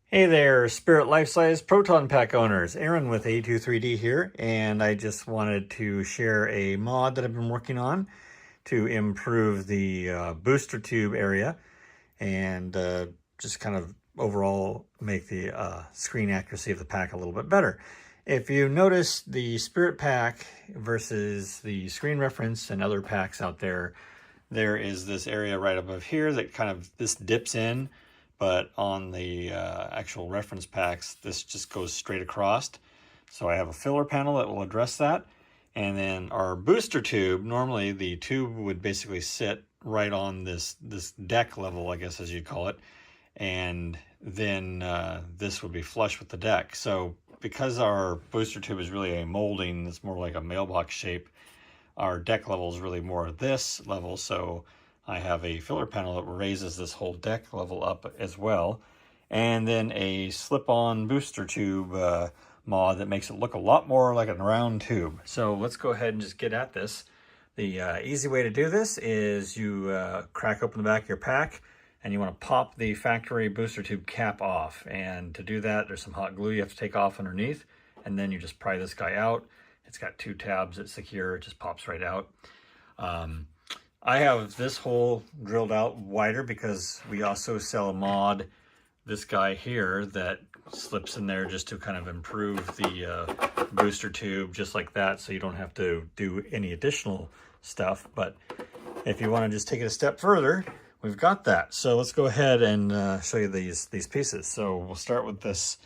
Hey there, Spirit Life-Size Proton Pack owners. Aaron with A23D here, and I just wanted to share a mod that I've been working on to improve the booster tube area and just kind of overall make the screen accuracy of the pack a little bit better. If you notice the Spirit pack versus the screen reference and other packs out there, there is this area right above here that kind of, this dips in, but on the actual reference packs, this just goes straight across. So I have a filler panel that will address that. And then our booster tube, normally the tube would basically sit right on this deck level, I guess as you'd call it. And then this would be flush with the deck. So because our booster tube is really a molding, it's more like a mailbox shape, our deck level is really more this level. So I have a filler panel that raises this whole deck level up as well. And then a slip-on booster tube mod that makes it look a lot more like a round tube. So let's go ahead and just get at this. The easy way to do this is you crack open the back of your pack and you want to pop the factory booster tube cap off. And to do that, there's some hot glue you have to take off underneath. And then you just pry this guy out. It's got two tabs that's secure. It just pops right out. I have this hole drilled out wider because we also sell a mod, this guy here, that slips in there just to kind of improve the booster tube just like that, so you don't have to do any additional stuff. But if you want to just take it a step further, we've got that. So let's go ahead and show you these pieces. So we'll start with this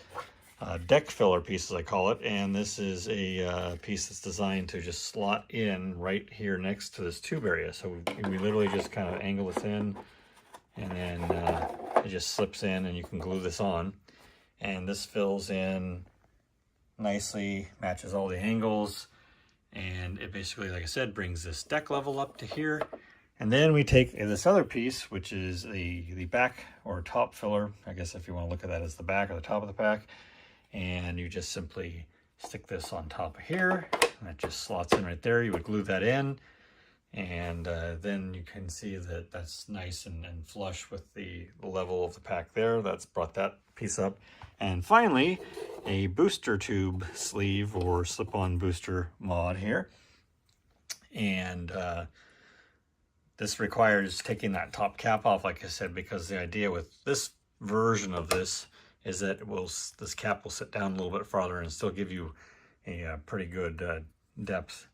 deck filler piece, as I call it, and this is a piece that's designed to just slot in right here next to this tube area. So we literally just kind of angle this in, and then it just slips in, and you can glue this on. And this fills in nicely, matches all the angles, and it basically, like I said, brings this deck level up to here. And then we take this other piece, which is the back or top filler, I guess if you want to look at that as the back or the top of the pack, and you just simply stick this on top of here, and that just slots in right there. You would glue that in, and then you can see that that's nice and flush with the level of the pack there. That's brought that piece up. And finally, a booster tube sleeve or slip-on booster mod here. And this requires taking that top cap off, like I said, because the idea with this version of this is that this cap will sit down a little bit farther and still give you a pretty good depth.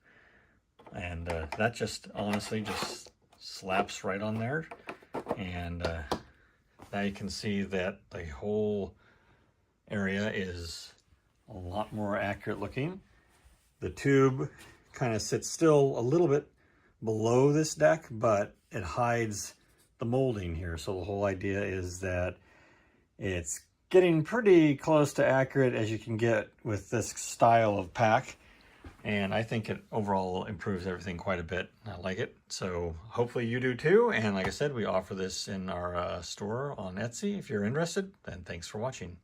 And that just honestly just slaps right on there. And now you can see that the whole area is a lot more accurate looking. The tube kind of sits still a little bit below this deck, but it hides the molding here. So the whole idea is that it's getting pretty close to accurate as you can get with this style of pack. And I think it overall improves everything quite a bit. I like it. So hopefully you do too. And like I said, we offer this in our store on Etsy. If you're interested, then thanks for watching.